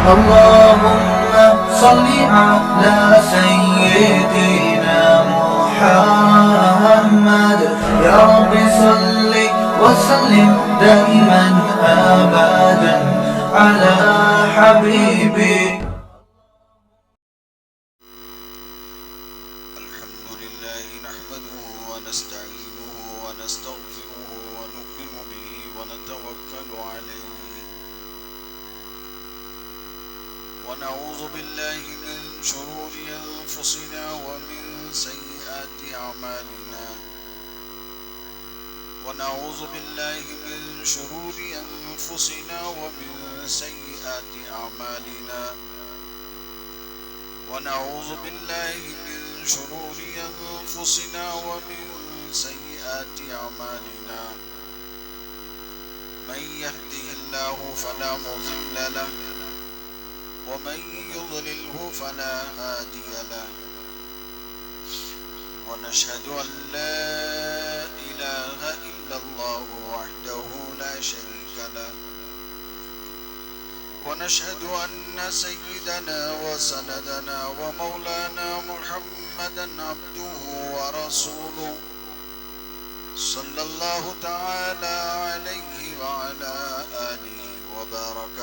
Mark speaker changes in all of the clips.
Speaker 1: اللهم صل على سيدنا محمد يا رب صل وسلم دائما أبدا على حبيبك.
Speaker 2: الحمد لله نحمده ونستعينه ونستغفره ونؤمن به ونتوكل عليه ونعوذ بالله من شرور أنفسنا ومن سيئات أعمالنا ونعوذ بالله من شرور أنفسنا ومن سيئات أعمالنا ونعوذ بالله من شرور أنفسنا ومن سيئات أعمالنا من يهده الله فلا مضل له ومن يضلله فلا هادي له ونشهد أن لا إله إلا الله وحده لا شريك له ونشهد أن سيدنا وسندنا ومولانا محمدا عبده ورسوله صلى الله تعالى عليه وعلى آله وبارك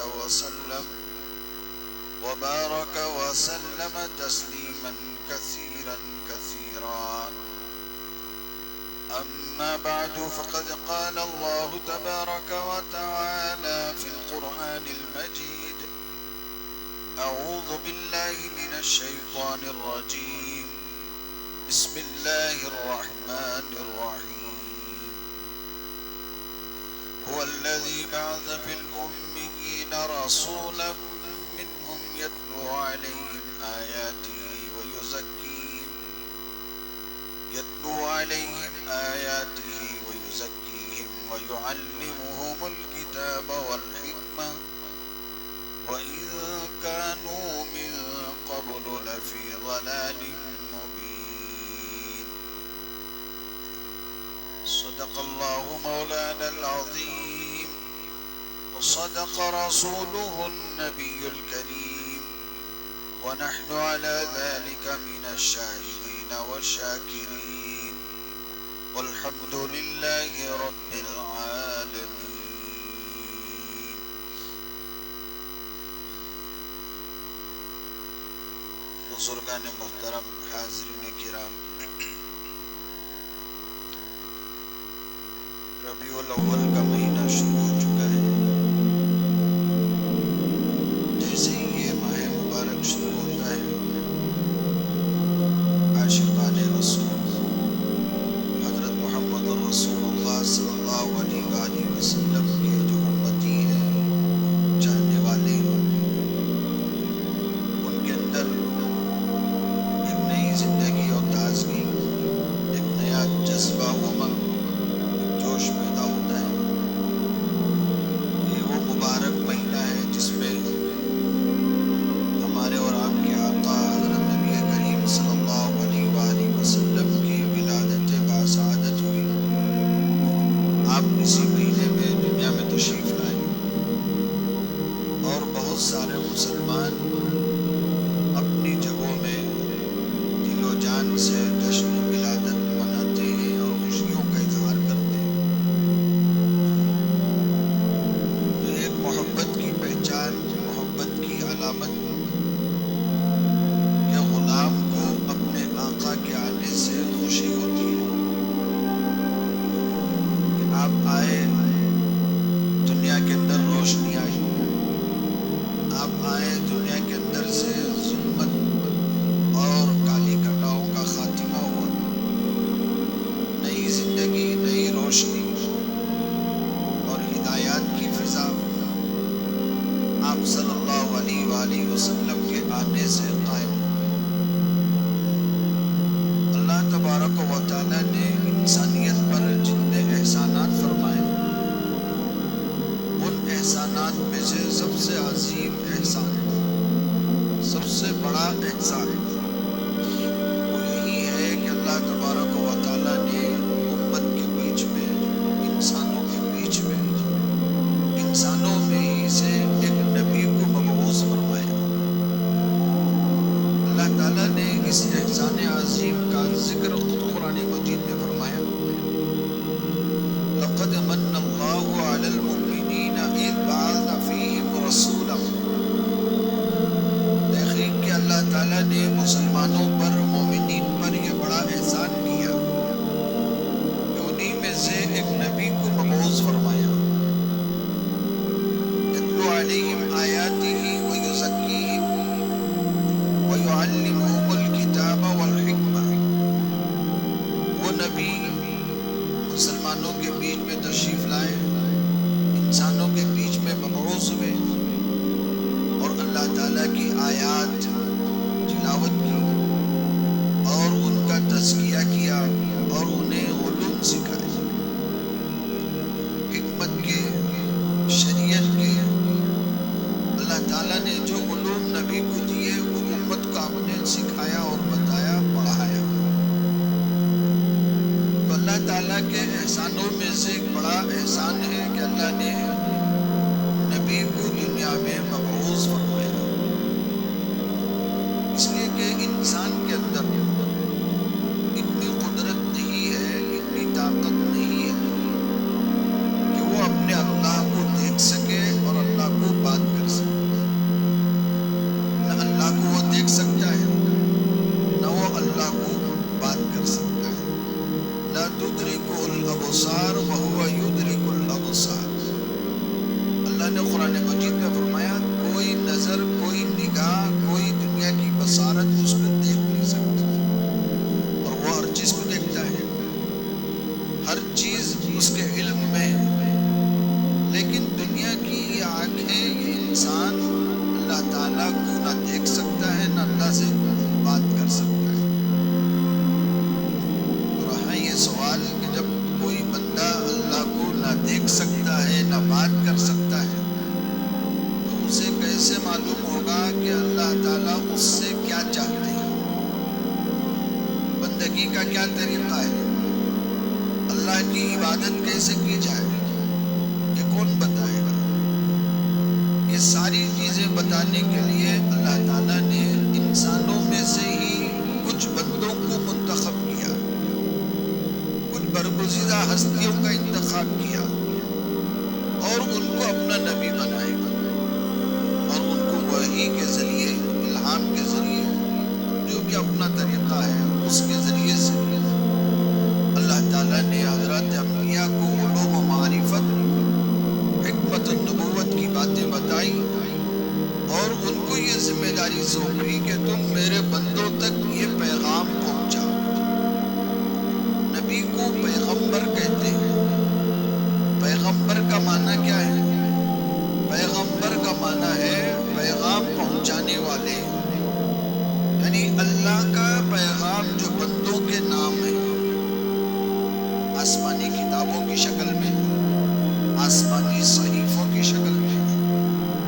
Speaker 2: وسلم تسليما كثيرا كثيرا. أما بعد فقد قال الله تبارك وتعالى في القرآن المجيد: أعوذ بالله من الشيطان الرجيم بسم الله الرحمن الرحيم. هو الذي بعث في الأميين رسولا منهم يتلو عليهم آياته ويزكيهم ويعلمهم الكتاب والحكمة وإن كانوا من قبل لفي ضلال مبين. صدق الله مولانا العظيم وصدق رسوله النبي الكريم ونحن على ذلك من الشاهدين والشاكرين والحمد لله رب العالمين. بزرگان محترم، حاضرین کرام، ربیع الاول کا مہینہ شروع ہو چکا ہے. جیسے ہی یہ ماہ مبارک شروع ہوتا ہے، عاشقان رسول حضرت محمد رسول اللہ صلی اللہ علیہ وآلہ وسلم کے جو امتی ہیں، چاہنے والے، ان کے اندر ایک نئی زندگی اور تازگی، ایک نیا جذبہ، امنگ، جوش پیدا ہوتا ہے. یہ وہ مبارک مہینہ ہے جس میں ہمارے اور آپ کے آقا حضرت نبی کریم صلی اللہ علیہ وآلہ وسلم کی ولادت باسعادت ہوئی. آپ اسی مہینے میں دنیا میں تشریف لائے اور بہت سارے مسلمان اپنی جگہوں میں دل و جان سے جشن ولادت مناتے ہیں اور خوشیوں کا اظہار کرتے ہیں. تو ایک محبت کی پہچان، محبت کی علامت کہ غلام کو اپنے آقا کے آنے سے خوشی ہوتی ہے کہ آپ آئے، دنیا کے اندر روشنی آئی، آپ آئے، دنیا کے اندر سے ظلمت اور کالی گھٹاؤں کا خاتمہ ہوا، نئی زندگی، نئی روشنی اور ہدایات کی فضا آپ صلی اللہ علیہ وآلہ وسلم کے آنے سے قائم ہو. اللہ تبارک و تعالیٰ نے انسانیت پر جتنے احسانات فرمائے، ان احسانات میں سے سب سے عظیم احسان، سب سے بڑا احسان وہ یہی ہے کہ اللہ تبارک و تعالیٰ نے امت کے بیچ میں، انسانوں کے بیچ میں، انسانوں میں ہی سے ایک نبی کو مبعوث فرمایا. تعالیٰ کی آیات تلاوت کی اور ان کا تزکیہ کیا اور انہیں علوم سکھائے، حکمت کے، شریعت کے۔ اللہ تعالیٰ نے جو علوم نبی کو دیے وہ امت کو آپ نے سکھایا اور بتایا، پڑھایا۔ تو اللہ تعالیٰ کے احسانوں میں سے ایک بڑا احسان ہے کہ اللہ نے نبی کو دنیا میں مبعوث فرمایا، اس لیے کہ انسان کے اندر اتنی قدرت نہیں ہے، اتنی طاقت نہیں ہے کہ وہ اپنے اللہ کو دیکھ سکے اور اللہ کو بات کر سکے۔ نہ اللہ کو وہ دیکھ سکتا ہے، نہ وہ اللہ کو بات کر سکتا ہے۔ لا تدرکہ الابصار وہو یدرک الابصار۔ اللہ نے قرآن مجید میں فرمایا کوئی نظر، کوئی نگاہ، کوئی دنیا کی بصارت اس کو دیکھ نہیں سکتی، اور وہ ہر چیز کو دیکھتا ہے، ہر چیز اس کے علم میں ہے۔ لیکن دنیا کی یہ آنکھیں، یہ انسان اللہ تعالیٰ کو نہ دیکھ سکتا ہے، نہ اللہ سے بات کر سکتا ہے۔ تو رہا یہ سوال کہ جب کوئی بندہ اللہ کو نہ دیکھ سکتا ہے، نہ بات کر سکتا ہے، تو اسے کیسے معلوم ہوگا کہ اللہ تعالیٰ اس سے کیا چاہتے ہیں، بندگی کا کیا طریقہ ہے، اللہ کی عبادت کیسے کی جائے؟ یہ کون بتائے گا؟ یہ ساری چیزیں بتانے کے لیے اللہ تعالیٰ نے انسانوں میں سے ہی کچھ بندوں کو منتخب کیا، کچھ برگزیدہ ہستیوں کا انتخاب کیا اور ان کو اپنا نبی بنائے گا، اور ان کو وحی کے ذریعے، الہام کے ذریعے، جو بھی اپنا طریقہ ہے اس کے ذریعے سے اللہ تعالیٰ نے حضرات انبیاء کو علوم و معرفت، حکمت النبوت کی باتیں بتائی اور ان کو یہ ذمہ داری سونپی کہ تم میرے بندوں تک یہ پیغام پہنچاؤ۔ نبی کو پیغمبر کہتے ہیں۔ پیغمبر کا معنی کیا ہے؟ پیغمبر کا معنی ہے پیغام پہنچانے والے، یعنی اللہ کا پیغام جو بندوں کے نام ہے، آسمانی کتابوں کی شکل میں، آسمانی صحیفوں کی شکل میں،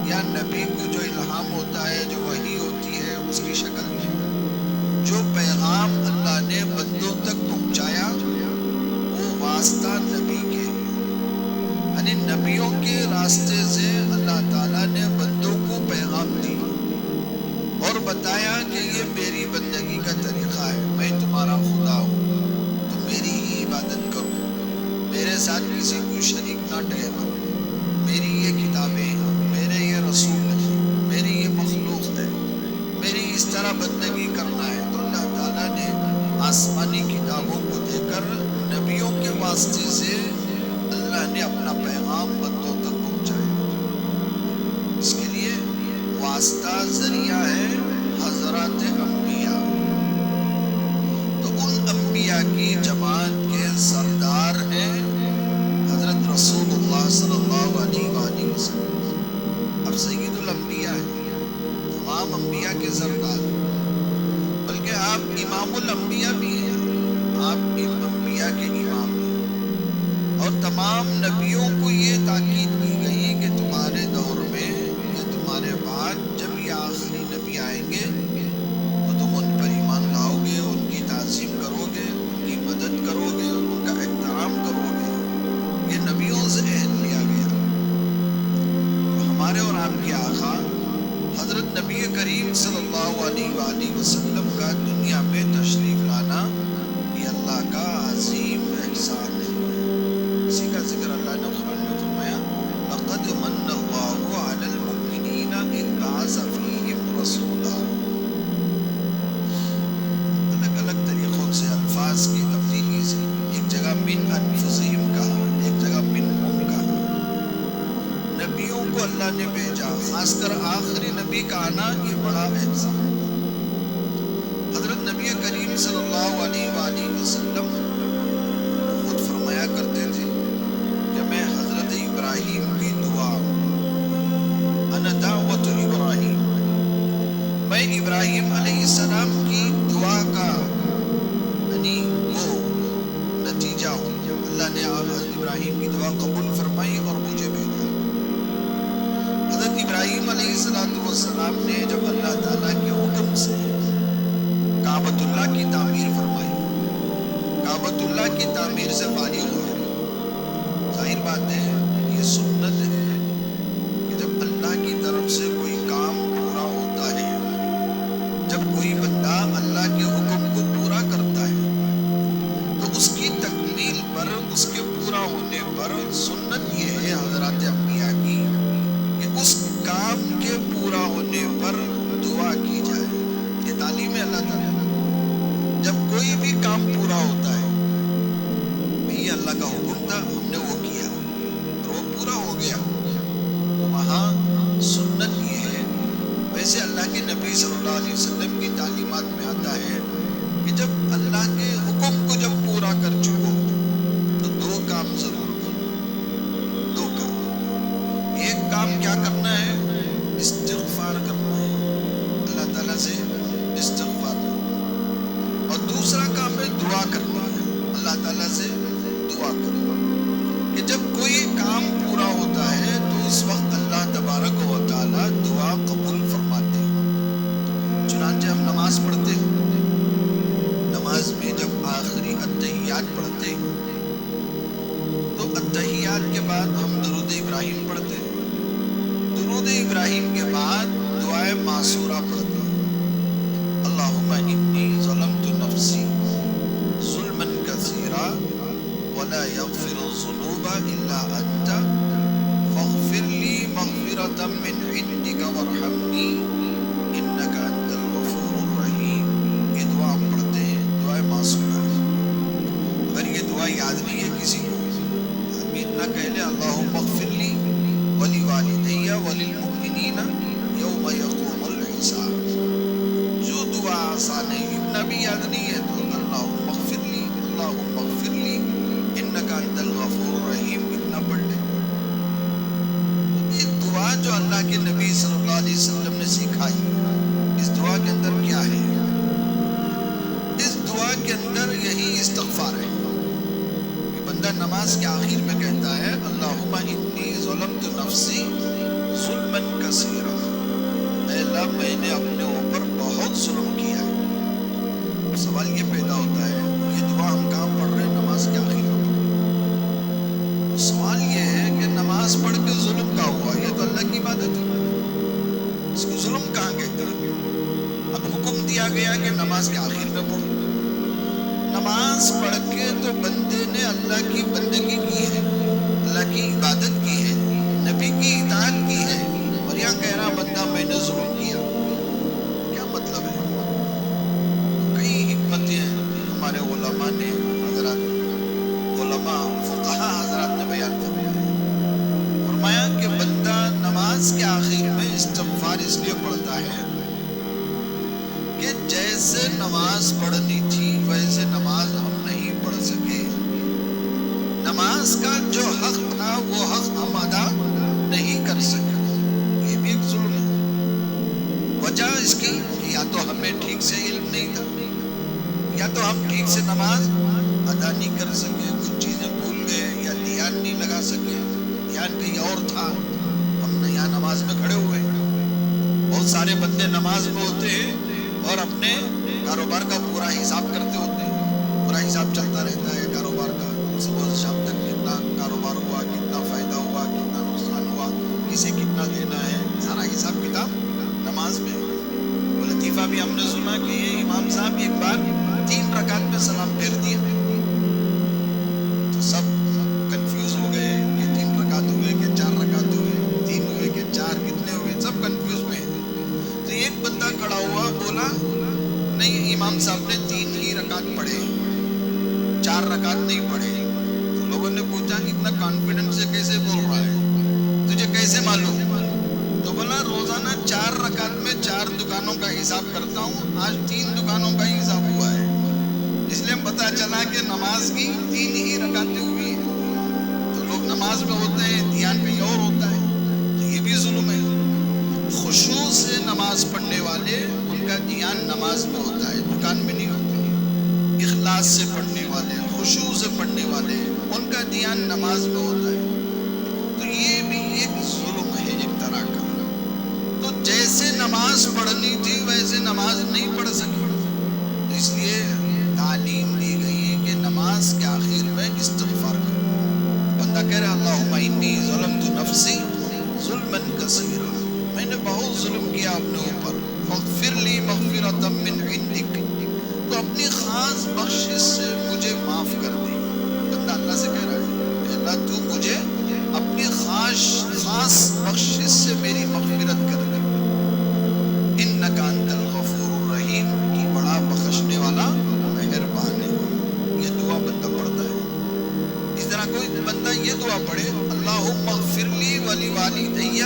Speaker 2: یا نبی کو جو الہام ہوتا ہے، جو وحی ہوتی ہے اس کی شکل میں، جو پیغام اللہ نے بندوں تک پہنچایا وہ واسطہ نبی کے، یعنی نبیوں کے راستے سے اللہ تعالیٰ نے بندوں کو پیغام دیا اور بتایا کہ یہ میری بندگی کا طریقہ ہے، میں تمہارا خدا ہوں، تم میری ہی عبادت کرو، میرے ساتھ کسی کو شریک نہ ٹھہرو، میری یہ کتابیں ہیں، میرے یہ رسول ہیں، میری یہ مخلوق ہے، میری اس طرح بندگی کرنا ہے۔ تو اللہ تعالیٰ نے آسمانی کتابوں کو دے کر نبیوں کے واسطے سے اللہ نے اپنا پیغام بندوں تک پہنچایا۔ اس کے لیے واسطہ ذریعہ ہے حضرات انبیاء۔ تو ان انبیاء کی جماعت کے سردار ہیں حضرت رسول اللہ صلی اللہ علیہ وآلہ وسلم۔ اب سید الانبیاء ہیں، تمام انبیاء کے سردار، بلکہ آپ امام الانبیاء بھی ہیں، آپ انبیاء کے امام ہیں۔ اور تمام نبیوں کو یہ تاکید کی گئی کہ تمہارے دور میں یا تمہارے بعد جب یہ آخری نبی آئیں گے تو تم ان پر ایمان لاؤ گے، ان کی تعظیم کرو گے، ان کی مدد کرو گے، ان کا احترام کرو گے۔ یہ نبیوں سے عہد لیا گیا۔ تو ہمارے اور آپ کے آقا حضرت نبی کریم صلی اللہ علیہ وآلہ وسلم کا دنیا میں تشریف لانا یہ اللہ کا عظیم احسان ہے۔ اسی کا ذکر اللہ نے قرآن میں فرمایا لَقَدْ مَنَّ اللَّهُ عَلَى الْمُؤْمِنِينَ إِذْ بَعَثَ فِيهِمْ رَسُولًا۔ الگ الگ طریقوں سے الفاظ کی تبدیلی سے، ایک جگہ من انفسہم کہا، ایک جگہ منہم کہا۔ نبیوں کو اللہ نے بھیجا، خاص کر آخری نبی کا آنا یہ بڑا احسان۔ حضرت نبی کریم صلی اللہ علیہ وآلہ وسلم خود فرمایا کرتے تھے کہ میں حضرت ابراہیم کی دعا ہوں، انا دعوت ابراہیم، بیت اللہ کی تعمیر سے فارغ ہوئے. ظاہر بات ہے یہ سنت ہے کہ جب اللہ کی طرف سے کوئی کام پورا ہوتا ہے، جب کوئی بندہ اللہ کے حکم کو پورا کرتا ہے تو اس کی تکمیل پر، اس کے پورا ہونے پر سنت یہ ہے حضرات انبیاء کی کہ اس کام کے پورا ہونے پر دعا کی جائے. یہ تعلیم ہے اللہ تعالیٰ. جب کوئی بھی کام پورا ہوتا ہے، یہ اللہ کا حکم تھا، ہم نے وہ کیا اور وہ پورا ہو گیا، تو وہاں سنت یہ ہے. ویسے اللہ کے نبی صلی اللہ علیہ وسلم کی تعلیمات میں آتا ہے کہ جب اللہ کے حکم کو جب پورا کر چکو تو دو کام ضرور کرو. دو کام. ایک کام کیا کرنا ہے؟ استغفار کرنا ہے، اللہ تعالیٰ سے استغفار کرنا. اور دوسرا کام ہے دعا کرنا ہے، اللہ تعالیٰ سے دعا کرنا. کہ جب کوئی کام پورا ہوتا ہے تو اس وقت اللہ تبارک و تعالیٰ دعا قبول فرماتے ہیں. چنانچہ ہم نماز پڑھتے ہیں، نماز میں جب آخری التحیات پڑھتے ہیں تو التحیات کے بعد ہم درود ابراہیم پڑھتے ہیں. درود ابراہیم کے بعد دعائے معصورہ پڑھتے ہیں. اللہم انی ظلمت نفسی ظلما کثیرا ولا یغفر الذنوب الا انت فاغفر لی مغفرۃ من عندک وارحمنی انک انت الغفور الرحیم. یہ دعا ہم پڑھتے ہیں، دعائے معصورہ. اگر یہ دعا یاد نہیں ہے کسی کو، آمین نہ کہہ لے اللہم اغفر لی ولوالدی وللمؤمنین یوم یقوم الحساب. جو دعا آسان ہے، اتنا بھی یاد نہیں ہے تو اللہم اغفر لی، اللہم اغفر لی انک انت الغفور الرحیم اتنا پڑھ لیں. یہ دعا جو اللہ کے نبی صلی اللہ علیہ وسلم نے سکھائی، اس دعا کے اندر کیا ہے؟ اس دعا کے اندر یہی استغفار ہے کہ بندہ نماز کے آخر میں کہتا ہے اللہم انی ظلمت نفسی ظلما کثیرا. اے اللہ میں نے اپنے اوپر بہت ظلم کیا ہے. سوال یہ پیدا ہوتا ہے یہ دعا ہم کہاں پڑھ رہے ہیں؟ نماز کے آخر میں. سوال یہ ہے کہ نماز پڑھ کے ظلم کا ہوا؟ یہ تو اللہ کی عبادت ہے، اس کو ظلم کہاں کہتے ہیں؟ اب حکم دیا گیا کہ نماز کے آخر میں پڑھو. نماز پڑھ کے تو بندے نے اللہ کی بندگی کی ہے، اللہ کی عبادت کی ہے، نبی کی اطاعت کی ہے، اور یہاں کہہ رہا بندہ میں نے ظلم کیا. کیا مطلب ہے؟ کئی حکمتیں ہمارے علماء نے، حضرات علماء فقہا حضرات نے بیان فرمایا کہ بندہ نماز کے آخر میں استغفار اس لیے پڑھتا ہے کہ جیسے نماز پڑھنی تھی ویسے نماز ہم نہیں پڑھ سکے. نماز کا جو حق تھا وہ حق ہم ادا نہیں کر سکے. یہ بھی ایک ظلم ہے. وجہ اس کی کہ یا تو ہمیں ٹھیک سے علم نہیں تھا، یا تو ہم ٹھیک سے نماز ادا نہیں کر سکے، کچھ چیزیں بھول گئے، یا دھیان نہیں لگا سکے، دھیان کہیں اور تھا، ہم یہاں نماز میں کھڑے ہوئے. بہت سارے بندے نماز میں ہوتے ہیں اور اپنے کاروبار کا پورا حساب کرتے ہوتے ہیں. پورا حساب چلتا رہتا ہے کاروبار کا، صبح سے شام تک کتنا کاروبار ہوا، کتنا فائدہ ہوا، کتنا نقصان ہوا، کسے کتنا دینا ہے، سارا حساب کتاب نماز میں. وہ لطیفہ بھی ہم نے سنا کہ یہ امام صاحب ایک بار 3 رکعت میں سلام پھیر دیا تو سب کنفیوز ہو گئے کہ 3 رکعت ہوئے کہ 4 رکعت ہوئے، 3 ہوئے کہ 4، کتنے ہوئے، سب کنفیوز میں. تو ایک بندہ کھڑا ہوا بولا نہیں امام صاحب نے 3 ہی رکعت پڑھے، 4 رکعت نہیں پڑھے. تو لوگوں نے پوچھا اتنا کانفیڈنس سے کیسے بول رہا ہے، تجھے کیسے معلوم؟ تو بولا روزانہ 4 رکعت میں 4 دکانوں کا حساب کرتا ہوں، آج 3 دکانوں کا ہی حساب ہوا ہے، اس لیے پتا چلا کہ نماز کی 3 ہی رکعتیں ہوئی ہیں. تو لوگ نماز میں ہوتے ہیں، دھیان کہیں اور ہوتا ہے، تو یہ بھی ظلم ہے. خشوع سے نماز پڑھنے والے ان کا دھیان نماز میں ہوتا ہے، دکان میں نہیں ہوتا. اخلاص سے پڑھنے والے، خشوع سے پڑھنے والے، ان کا دھیان نماز میں ہوتا ہے. تو یہ بھی ایک ظلم ہے ایک طرح کا. تو جیسے نماز پڑھنی تھی ویسے نماز نہیں پڑھ سکی. تو اس لیے تعلیم دی گئی کہ نماز ظلم کیا اپنے اوپر، فاغفر لی مغفرۃ من عندک، تو اپنی خاص بخشش سے مجھے معاف کر دے. بندہ اللہ سے کہہ رہا ہے کہ اللہ تو مجھے اپنی خاص بخشش سے میری مغفرت کر دے. انک انت الغفور الرحیم، تو بڑا بخشنے والا مہربان ہے. یہ دعا بندہ پڑھتا ہے. اس طرح کوئی بندہ یہ دعا پڑھے، اللہم اغفر لی ولوالدی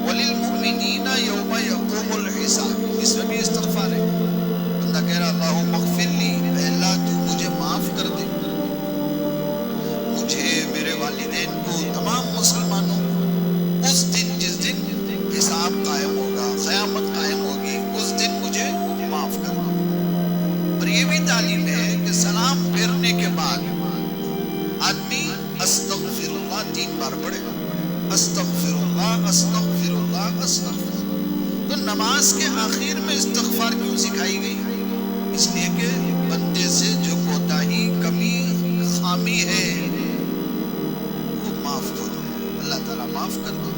Speaker 2: وللمؤمنین یوم یقوم الحساب، اس میں بھی استغفار ہے. بندہ کہہ رہا اللہم اغفر لی، اے اللہ تو مجھے معاف کر دے، مجھے، میرے والدین کو، تمام مسلمانوں کو، اس دن جس دن حساب قائم ہوگا، قیامت قائم ہوگی، اس دن مجھے معاف کر دے. اور یہ بھی تعلیم ہے کہ سلام پھیرنے کے بعد آدمی استغفر اللہ 3 بار پڑھے. استغفر اللہ، استغفر اللہ، استغفر. تو نماز کے آخر میں استغفار کیوں سکھائی گئی؟ اس لیے کہ بندے سے جو کوتاہی، کمی، خامی ہے وہ معاف ہو جائے، اللہ تعالیٰ معاف کر دے.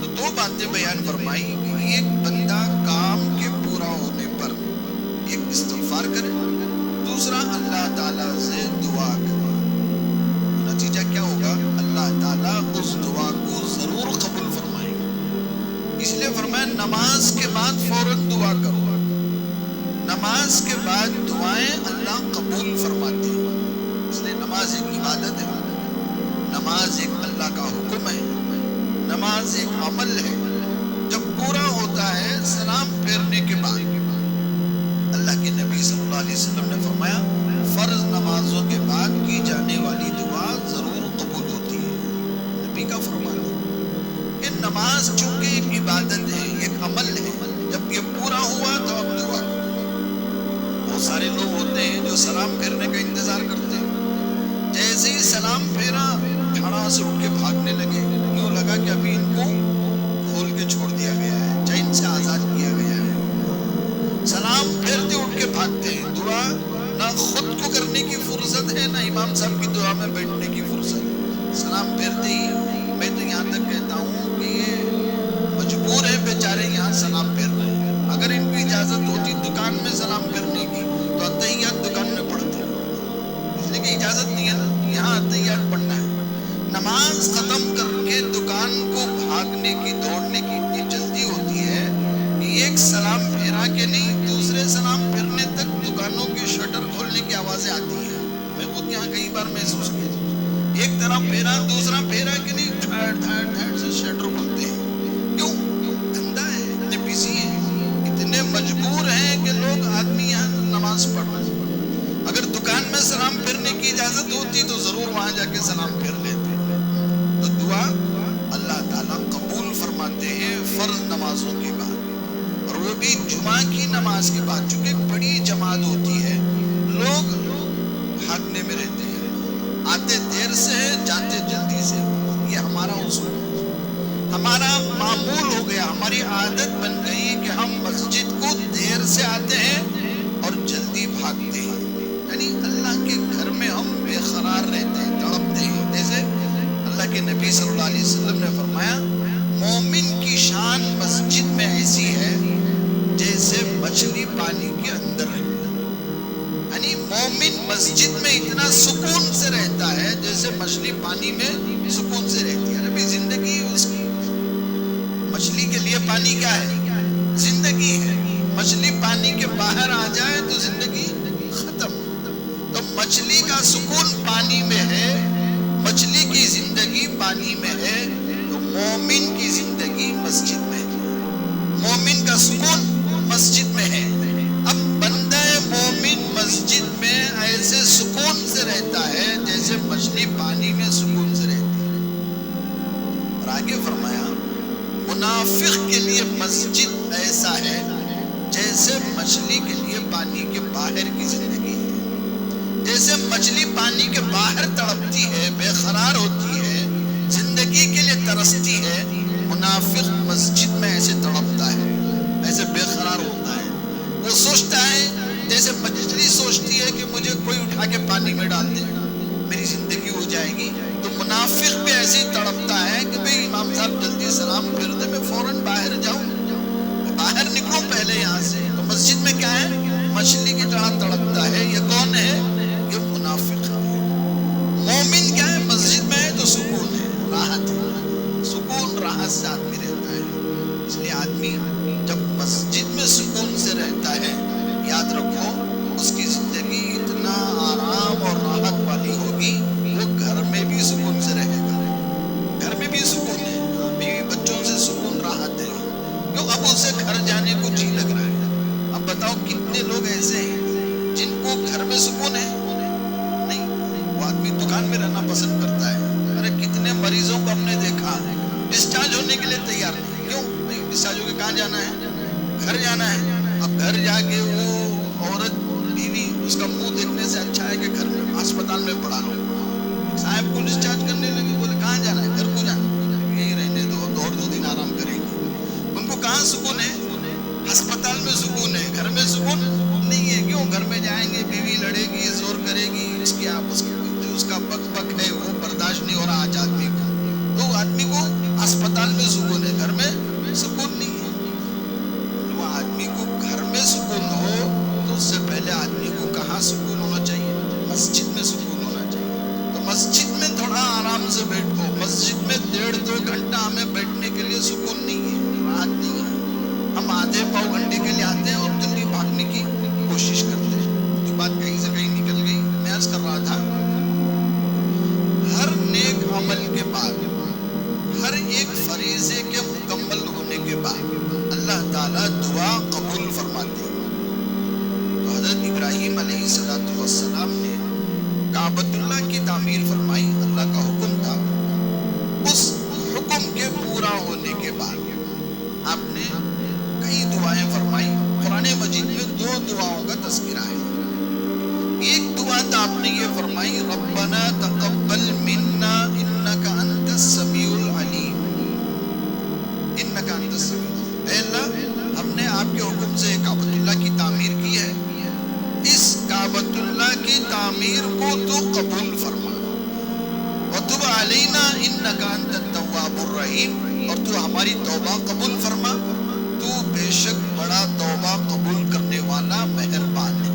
Speaker 2: تو 2 باتیں بیان فرمائی کہ ایک بندہ کام کے پورا ہونے پر ایک استغفار کرے، دوسرا اللہ تعالیٰ سے دعا کرے. نتیجہ کیا ہوگا؟ اللہ تعالیٰ اس دعا کو ضرور قبول فرمائے گا. اس لیے فرمایا نماز کے بعد فوراً دعا کرو. نماز کے بعد دعائیں اللہ قبول فرماتے ہیں. اس لیے نماز ایک عبادت ہے، نماز ایک اللہ کا حکم ہے، نماز ایک عمل ہے. جب پورا ہوتا ہے سلام پھیرنے کے بعد، اللہ کے نبی صلی اللہ علیہ وسلم نے فرمایا فرض نمازوں کے بعد کی جانے والی دعا ضرور قبول ہوتی ہے. نبی کا فرمان ہے کہ نماز چونکہ ایک عبادت ہے، ایک عمل ہے، جب یہ پورا ہوا تو اب دعا کرو. بہت سارے لوگ ہوتے ہیں جو سلام پھیرنے کا انتظار کرتے ہیں، جیسے ہی سلام پھیرا کھڑا سے اٹھ کے بھاگنے لگے، یوں لگا کہ ابھی ان کو کھول کے چھوڑ دیا گیا ہے، چین سے آزاد کیا گیا ہے. سلام پھیرتے اٹھ کے بھاگتے ہیں. دعا نہ خود کو کرنے کی فرصت ہے، نہ امام صاحب کی دعا میں بیٹھنے کی فرصت ہے. سلام پھیرتے ہی میں تو یہاں تک کہتا ہوں کہ یہ مجبور ہے بیچارے یہاں سلام پھیر رہے ہیں. اگر ان کی اجازت ہوتی دکان میں سلام پھیرنے کی تو اتحیات دکان میں پڑھتے، اس لیے کہ اجازت نہیں ہے نا، یہاں اتحیات پڑھنا ہے. نماز ختم کر کے دکان کو بھاگنے کی، دوڑنے کی اتنی جلدی ہوتی ہے کہ ایک سلام پھیرا کے نہیں، دوسرے سلام پھیرنے تک دکانوں کے شٹر کھولنے کی آوازیں آتی ہیں. میں خود یہاں کئی بار محسوس کیا، ایک طرف پھیرا دوسرا پھیرا کہ نہیں، دھڑ دھڑ دھڑ سے شٹر کھلتے ہیں. کیوں؟ دھندا ہے، اتنے بزی ہیں، اتنے مجبور ہیں کہ لوگ، آدمی یہاں نماز پڑھ رہے ہیں. اگر دکان میں سلام پھیرنے کی اجازت ہوتی تو ضرور وہاں جا کے سلام پھیر لیتے. تو دعا اللہ تعالیٰ قبول فرماتے ہیں فرض نمازوں کے بعد، اور وہ بھی جمعہ کی نماز کے بعد. چونکہ ایک بڑی جماعت ہوتی ہے، لوگ بھاگنے میں رہتے ہیں، آتے دیر سے جاتے جلدی سے. یہ ہمارا اصول ہے، ہمارا معمول ہو گیا، ہماری عادت بن گئی کہ ہم مسجد کو دیر سے آتے ہیں اور جلدی بھاگتے ہیں. یعنی اللہ کے گھر میں ہم بے قرار رہتے ہیں، تڑپتے ہیں. جیسے اللہ کے نبی صلی اللہ علیہ وسلم نے فرمایا مومن کی شان مسجد میں ایسی ہے جیسے مچھلی پانی کے اندر رہتی ہے. یعنی مومن مسجد میں اتنا سکون سے رہتا ہے جیسے مچھلی پانی میں سکون سے رہتی ہے. ابھی زندگی اس کی، مچھلی کے لیے پانی کیا ہے؟ زندگی ہے. مچھلی پانی کے باہر آ جائے تو زندگی ختم. تو مچھلی کا سکون پانی میں ہے، مچھلی کی زندگی پانی میں ہے. تو مومن کی زندگی مسجد میں ہے، مومن کا سکون مسجد میں ہے. اب بندہ مومن مسجد میں ایسے سکون سے رہتا ہے جیسے مچھلی پانی میں سکون سے رہتی ہے. اور آگے فرمایا منافق کے لیے مسجد ایسا ہے جیسے مچھلی کے لیے پانی کے باہر کی زندگی ہے. جیسے مچھلی پانی کے باہر تڑپتی ہے، بے قرار ہوتی ہے، زندگی کے لیے ترستی ہے، منافق مسجد میں ایسے تڑپتا ہے، ایسے بے قرار ہوتا ہے. وہ سوچتا ہے جیسے مچھلی سوچتی ہے کہ مجھے کوئی اٹھا کے پانی میں ڈال دے، میری زندگی ہو جائے گی. تو منافق بھی ایسے ہی تڑپتا ہے کہ بھئی امام صاحب جلدی سلام پھیر دے، میں فوراً باہر جاؤں. جب مسجد میں سکون سے رہتا ہے، یاد رکھو اس کی زندگی اتنا آرام اور راحت والی ہوگی، وہ گھر میں بھی سکون سے رہے گا. گھر میں بھی سکون ہے، بیوی بچوں سے سکون راحت ہے. کیوں؟ اب اسے گھر جانے کو جی لگ رہا ہے. اب بتاؤ کتنے لوگ ایسے ہیں جن کو گھر میں سکون ہے؟ نہیں. وہ آدمی دکان میں رہنا پسند کرتا ہے. ارے کتنے مریضوں کو ہم نے دیکھا ڈسچارج ہونے کے لیے تیار نہیں. کیوں نہیں؟ ڈسچارج ہو کے کہاں جانا ہے؟ گھر جانا ہے. اب گھر جا کے وہ عورت بیوی اس کا منہ دیکھنے سے اچھا ہے کہ گھر میں اسپتال میں پڑا لو. صاحب کو ڈسچارج کرنے لگے، بولے کہاں جانا ہے؟ گھر کو جانا. یہی رہنے دو، اور 2 دن آرام کریں گے. ان کو کہاں سکون ہے؟ ہسپتال میں سکون ہے، گھر میں سکون نہیں ہے. کیوں؟ گھر میں جائیں گے بیوی لڑے گی، زور کرے گی، اس کی آپس جو اس کا بک بک ہے وہ برداشت نہیں ہو رہا آج آدمی کو. تو آدمی کو اسپتال میں سکون ہے، گھر میں سکون نہیں ہے. وہ آدمی کو گھر میں سکون ہو تو اس سے پہلے آدمی کو کہاں سکون ہونا چاہیے؟ مسجد میں سکون ہونا چاہیے. تو مسجد میں تھوڑا آرام سے بیٹھو. مسجد میں 1.5-2 گھنٹہ ہمیں بیٹھنے کے لیے سکون نہیں ہے، راحت نہیں ہے. ہم آدھے پاؤ گھنٹے کے لیے آتے ہیں اور جلدی بھاگنے کی کوشش کرتے ہیں. تو بات کہیں سے کہیں نکل گئی. میں عرض کر رہا تھا ہر نیک عمل کے بعد، ہر ایک فریضے کے مکمل ہونے کے بعد اللہ تعالیٰ دعا قبول فرماتے ہیں. تو حضرت ابراہیم علیہ السلام نے کعبۃ اللہ کی تعمیر فرمائی. اللہ کا حکم تھا. اس حکم کے پورا ہونے کے بعد آپ نے کئی دعائیں فرمائی. قرآن مجید میں 2 دعاؤں کا تذکرہ ہے. ایک دعا تو آپ نے یہ فرمائی ربنا تقبل منا انک انت السمیع العلیم. انک انت السمیع. اے اللہ ہم نے آپ کے حکم سے کعبۃ اللہ کی تعمیر کی ہے، اس کعبۃ اللہ کی تعمیر کو تو قبول فرما. وتب علینا انک انت التواب الرحیم. اور تو ہماری توبہ قبول فرما، تو بے شک بڑا توبہ قبول کرنے والا مہربان ہے.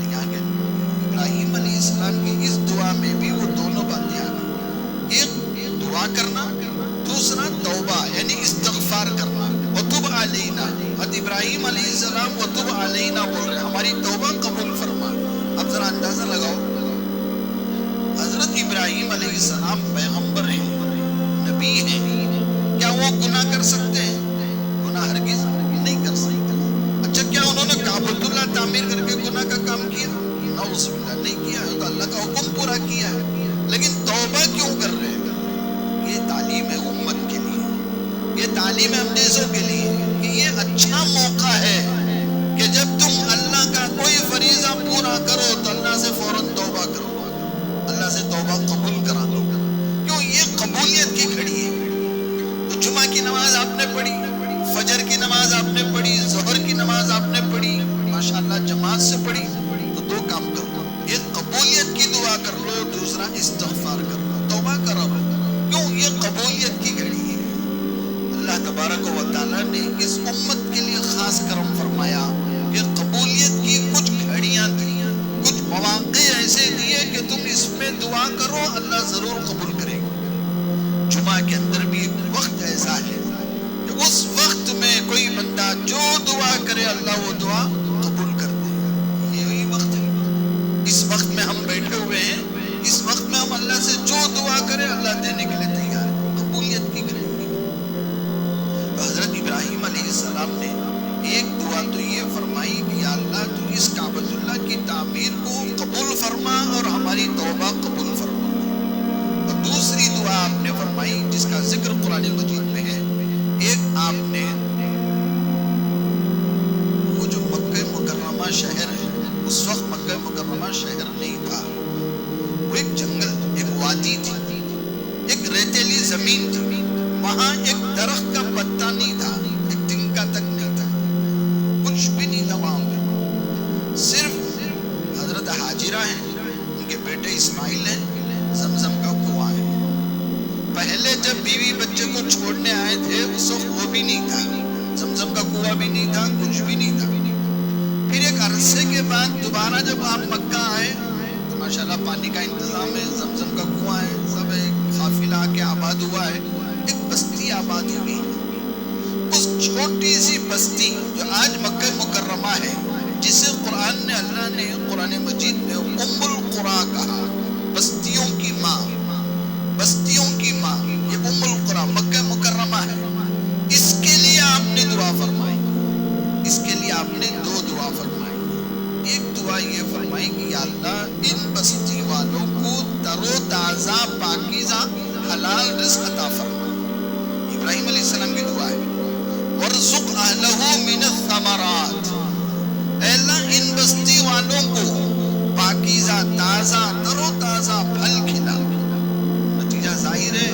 Speaker 2: یہاں کے ابراہیم علیہ السلام کی اس دعا میں بھی وہ دونوں باتیں آ گئی. ایک دعا کرنا، دوسرا توبہ یعنی استغفار کرنا. وتب علینا، حضرت ابراہیم علیہ السلام وتب علینا بول رہے، ہماری توبہ قبول فرما. اب ذرا اندازہ لگاؤ، حضرت ابراہیم علیہ السلام پیغمبر ہیں، نبی ہیں، کیا وہ گناہ کر سکتے ہیں؟ گناہ ہرگز نہیں کر سکتے. اچھا کیا انہوں نے کعبۃ اللہ تعمیر کر کے گناہ کا کام کیا؟ نعوذ باللہ نہیں کیا. تو اللہ کا حکم پورا کیا ہے. لیکن توبہ کیوں کر رہے ہیں؟ یہ تعلیم ہے امت کے لیے، یہ تعلیم ہے ہم جیسوں کے لیے کہ یہ اچھا موقع ہے کہ جب تم اللہ کا کوئی فریضہ پورا کرو تو اللہ سے فوراً توبہ کرو، اللہ سے توبہ قبول کرا دو. کیوں؟ یہ قبولیت کی گھڑی ہے. تو جمعہ کی نماز آپ نے پڑھی، فجر کی نماز آپ نے پڑھی، ظہر کی نماز آپ نے پڑھی، ماشاءاللہ جماعت سے پڑھی. تو 2 کام کرو، ایک قبولیت کی دعا کر لو، دوسرا استغفار کر لو، توبہ کرو. کیوں؟ یہ قبولیت کی گھڑی ہے. اللہ تبارک و تعالیٰ نے اس امت کے لیے خاص کرم فرمایا کہ قبولیت کی کچھ گھڑیاں تھیں، کچھ مواقع ایسے دیے کہ تم اس میں دعا کرو اللہ ضرور قبول کرے گا. جمعہ کے اندر بھی ایک وقت ایسا ہے کہ اس وقت میں کوئی بندہ جو دعا کرے اللہ وہ دعا قبول کر دے. یہی وقت ہے. اس وقت میں ہم بیٹھے ہوئے ہیں، اس وقت میں ہم اللہ سے جو دعا کرے اللہ دینے کے لیے تیار ہے. قبولیت کی گھڑی. تو حضرت ابراہیم علیہ السلام نے ایک دعا تو یہ فرمائی کہ یا اللہ تو اس کعبۃ اللہ کی تعمیر کو قبول فرما اور ہماری توبہ قبول فرما. اور دوسری دعا آپ نے فرمائی جس کا ذکر قرآن مجید میں ہے. ایک آپ نے وہ جو مکہ مکرمہ شہر ہے، اس وقت مکہ مکرمہ شہر نہیں تھا، وہ ایک جنگل، ایک وادی تھی، ایک ریتیلی زمین تھی. وہاں ایک درخت کا پتا نہیں تھا، ایک تنکا تک نہیں تھا، کچھ بھی نہیں تھا وہاں پہ. صرف حضرت حاجرہ ہیں، ان کے بیٹے اسماعیل ہیں، زمزم کا کنواں ہے. پہلے جب بیوی بچے کو چھوڑنے آئے تھے اس وقت وہ بھی نہیں تھا، زمزم کا کنواں بھی نہیں تھا، کچھ بھی نہیں تھا. پھر ایک عرصے کے بعد دوبارہ جب آپ مکہ آئے تو ماشاءاللہ پانی کا انتظام ہے، زمزم کا کنواں ہے، سب ایک قافلہ آ کے آباد ہوا ہے، ایک بستی آباد ہوئی. اس چھوٹی سی بستی جو آج مکہ مکرمہ ہے، جسے اللہ نے قرآن مجید میں ام القریٰ کہا، بستیوں کی ماں، بستیوں کی ماں، یہ ام القریٰ مکہ مکرمہ ہے. اس کے لیے آپ نے دعا فرمائی، اس کے لیے آپ نے 2 دعا فرمائی. ایک دعا یہ فرمائی کہ یا اللہ ان بستی والوں کو تر و تازہ پاکیزہ حلال رزق عطا فرما. ابراہیم علیہ السلام کی دعا ہے. وَارْزُقْ أَهْلَهُ مِنَ الثَّمَرَاتِ، اے اللہ ان بستی والوں کو پاکیزہ تازہ تر و تازہ پھل کھلا. نتیجہ ظاہر ہے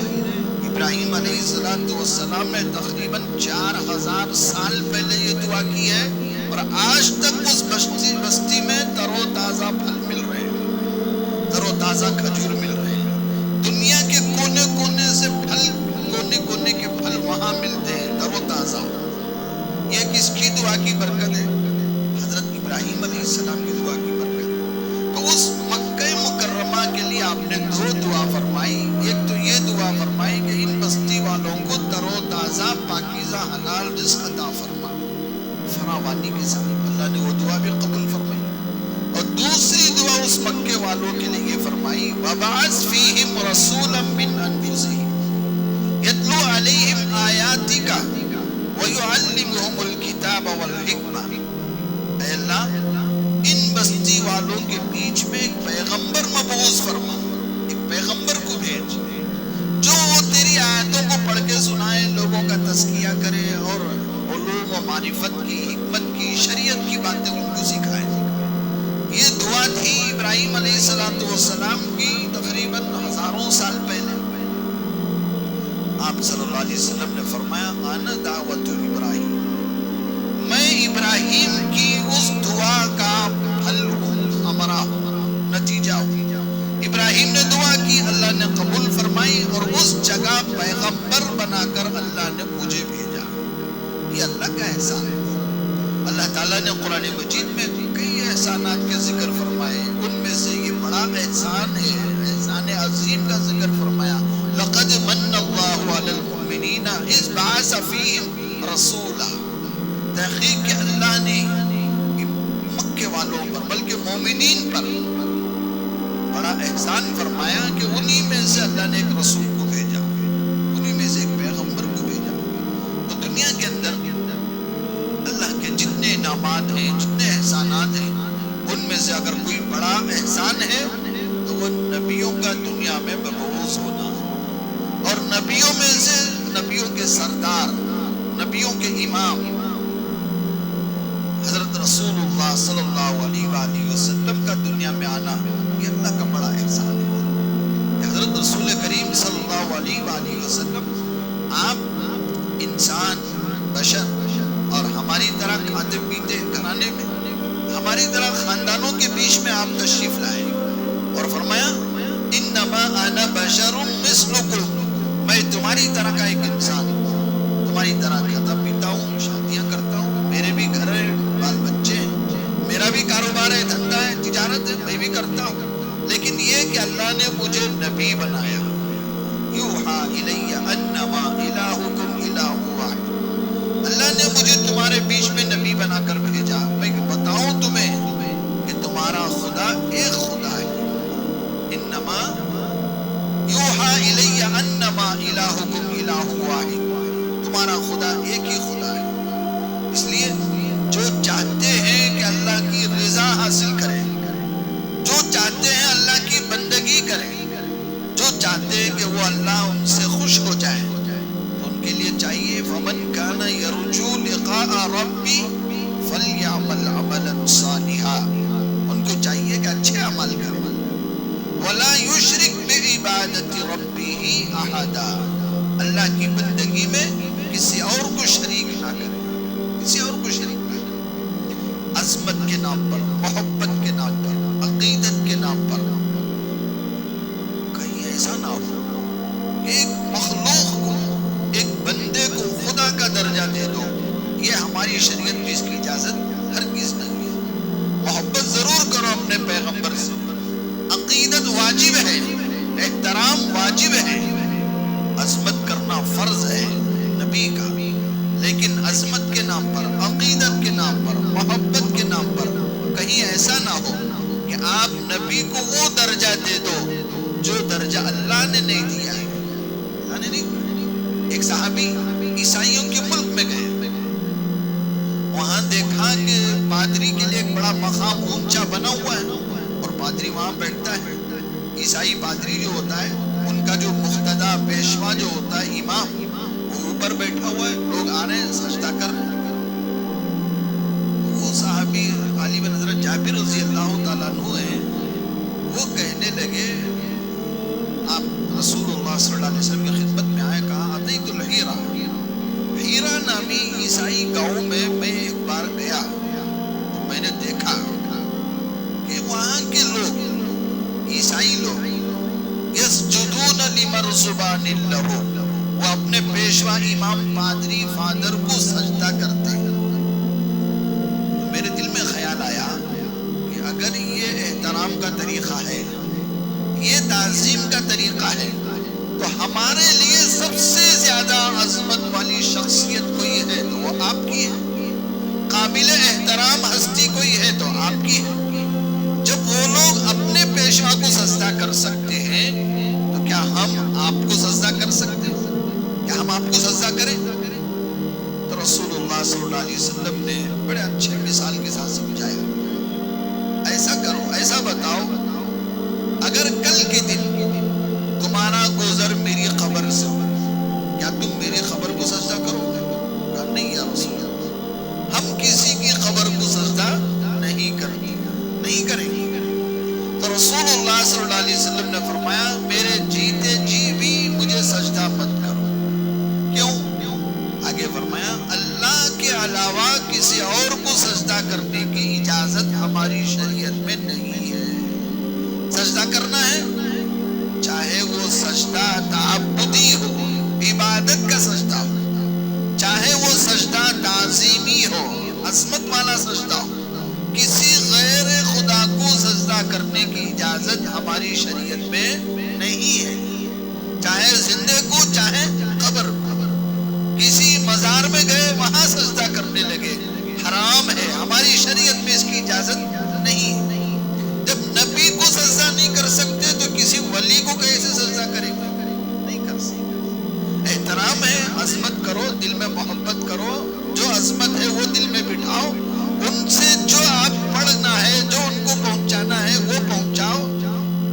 Speaker 2: ابراہیم علیہ السلام نے تقریباً 4000 سال پہلے یہ دعا کی ہے، اور آج تک اس بستی میں تر و تازہ پھل مل رہے ہیں، تر و تازہ کھجور مل رہے ہیں. دنیا کے کونے کونے سے پھل، کونے کونے کے پھل وہاں ملتے ہیں تر و تازہ. یہ کس کی دعا کی برکت ہے؟ حضرت ابراہیم علیہ السلام کی دعا کی برکت. تو اس مکہ مکرمہ کے لیے آپ نے 2 دعا فرمائی. ایک تو یہ دعا فرمائی کہ ان بستی والوں کو تر و تازہ پاکیزہ حلال رزق عطا فرما، فراوانی کے ساتھ. اللہ نے وہ دعا بھی قبول فرمائی. اور دوسری دعا اس مکے والوں کے لیے یہ فرمائی وَبَعَثْ فِيهِمْ رَسُولًا مِّنْ أَنفُسِهِمْ يَتْلُو عَلَيْهِمْ آيَاتِكَ وَيُعَلِّمُهُمُ الْكِتَابَ وَالْحِكْمَةَ. اے اللہ ان بستی والوں کے بیچ میں ایک پیغمبر مبعوث فرما، ایک پیغمبر کو بھیج جو تیری آیتوں کو پڑھ کے سنائے، لوگوں کا تزکیہ کرے اور علوم و معرفت کی، حکمت کی، شریعت کی باتیں ان کو سکھائے. یہ دعا تھی ابراہیم علیہ السلام کی تقریباً ہزاروں سال پہلے. آپ صلی اللہ علیہ وسلم نے فرمایا انا دعوت ابراہیم، میں ابراہیم کی اس دعا کا پھل ہوں، ثمرہ ہوں، نتیجہ ہوں. ابراہیم نے دعا کی، اللہ نے قبول فرمائی، اور اس جگہ پیغمبر بنا کر اللہ نے مجھے بھیجا. یہ اللہ کا احسان ہے. اللہ تعالیٰ نے قرآن مجید میں کئی احسانات کے ذکر فرمائے. ان میں سے یہ بڑا احسان ہے، احسان عظیم کا ذکر فرمایا. لقد من اللہ علی المؤمنین اذ بعث فیہم رسولا. تحقیق کہ اللہ نے مکے والوں پر بلکہ مومنین پر بڑا احسان فرمایا کہ انہی میں سے اللہ نے ایک رسول کو بھیجا، انہی میں سے ایک پیغمبر کو بھیجا. تو دنیا کے اندر اللہ کے جتنے انعامات ہیں، جتنے احسانات ہیں، ان میں سے اگر کوئی بڑا احسان ہے تو وہ نبیوں کا دنیا میں مبعوث ہونا. اور نبیوں میں سے نبیوں کے سردار، نبیوں کے امام حضرت رسول اللہ صلی اللہ علیہ وآلہ وسلم کا دنیا میں آنا، یہ اللہ کا بڑا احسان ہے. کہ حضرت رسول کریم صلی اللہ علیہ وآلہ وسلم آپ انسان، بشر، اور ہماری طرح کھاتے پیتے گھرانے میں، ہماری طرح خاندانوں کے بیچ میں آپ تشریف لائے اور فرمایا انما انا بشر مثلکم، میں تمہاری طرح کا ایک انسان ہوں، تمہاری طرح کھاتا پیتا ہوں، شادیاں کرتا ہوں، میرے بھی گھر ہے، بال بچے ہیں، میرا بھی کاروبار ہے، دھندا ہے، تجارت ہے، میں بھی کرتا ہوں. لیکن یہ کہ اللہ نے مجھے نبی بنایا. یوحا الی انما الہکم الہ واحد، اللہ نے مجھے تمہارے بیچ میں نبی بنا کر بھیجا. میں بتاؤں تمہیں کہ تمہارا خدا ایک خدا ہے. انما یوحا الی انما الہکم الہ واحد، تمہارا خدا ایک ہی خدا ہے. اس لیے جو چاہتے ہیں کہ اللہ کی رضا حاصل کریں، جو چاہتے ہیں اللہ کی بندگی کریں، جو چاہتے ہیں کہ وہ اللہ ان سے خوش ہو جائے، تو ان کے لیے چاہیے فمن کان یرجو لقاء ربی فلیعمل عملا صالحا. ان کو چاہیے کہ اچھے عمل کریں. ولا یشرک بعبادت ربہ احدا، اللہ کی بندگی میں کسی اور کو شریک نہ کرے، کسی اور کو شریک نہ کرے. عظمت کے نام پر، محبت کے نام پر، عقیدت کے نام پر کہیں ایسا نہ ہو کہ ایک مخلوق کو، ایک بندے کو خدا کا درجہ دے دو. یہ ہماری شریعت میں اس کی اجازت ہرگز نہیں ہے. محبت ضرور کرو اپنے پیغمبر سے، عقیدت واجب ہے، احترام واجب ہے، عظمت کرنا فرض ہے نبی کا، لیکن پادری کے لیے ایک بڑا مقام اونچا بنا ہوا ہے اور پادری وہاں بیٹھتا ہے. عیسائی پادری جو ہوتا ہے ان کا جو مقتدا پیشوا جو ہوتا ہے امام وہ اوپر بیٹھا ہوا ہے, لوگ آ رہے ہیں سجدہ کر رہے ہیں. وہ صحابی علی بن حضرت جابر رضی اللہ تعالیٰ عنہ ہیں, وہ کہنے لگے آپ رسول اللہ صلی اللہ علیہ وسلم کی خدمت میں آئے, کہا اتیت الحیرہ, ہیرا نامی عیسائی گاؤں میں ایک بار گیا تو میں نے دیکھا کہ وہاں کے لوگ عیسائی لوگ یسجدون لمرزبان لہو, وہ اپنے پیشوا امام پادری فادر کو سجدہ کرتے ہیں. تو میرے دل میں خیال آیا کہ اگر یہ احترام کا طریقہ ہے, یہ تعظیم کا طریقہ ہے, تو ہمارے لیے سب سے زیادہ عظمت والی شخصیت کوئی ہے تو وہ آپ کی ہے, قابل احترام ہستی کوئی ہے تو آپ کی ہے. جب وہ لوگ اپنے پیشوا کو سجدہ کر سکتے ہیں تو کیا ہم آپ کو سجدہ کر سکتے ہیں؟ کیا ہم آپ کو سجدہ کریں؟ تو رسول اللہ صلی اللہ علیہ وسلم نے بڑے اچھے مثال کے ساتھ سمجھایا, ایسا کرو, ایسا بتاؤ, اگر کل کے دن تمہارا گزر میری قبر سے, کیا تم میری قبر کو سجدہ کرو گے؟ کہا نہیں یا رسول اللہ, ہم کسی کی قبر کو سجدہ نہیں کریں گے, نہیں کریں گے. تو رسول اللہ صلی اللہ علیہ وسلم نے فرمایا میرے جیتے جی بھی مجھے سجدہ مت کرو. کیوں؟ آگے فرمایا اللہ کے علاوہ کسی اور کو سجدہ کرنے کی اجازت ہماری شریعت میں نہیں ہے. سجدہ کرنا ہے چاہے وہ سجدہ تعبدی ہو, عبادت کا سجدہ ہو, چاہے وہ سجدہ تعظیمی ہو, عظمت والا سجدہ ہو, کسی غیر خدا کو سجدہ کرنے کی اجازت ہماری شریعت میں نہیں ہے. چاہے زندے کو چاہے قبر کو, کسی مزار میں گئے وہاں سجدہ کرنے لگے, حرام ہے, ہماری شریعت میں اس کی اجازت نہیں ہے. جب نبی کو سجدہ نہیں کر سکتے تو کسی ولی کو کیسے سجدہ کریں گے؟ نہیں کر سکتے. احترام ہے, عظمت کرو, دل میں محبت کرو, جو عظمت ہے وہ دل میں بٹھاؤ, ان سے جو آپ پڑھنا ہے, جو ان کو پہنچانا ہے وہ پہنچاؤ,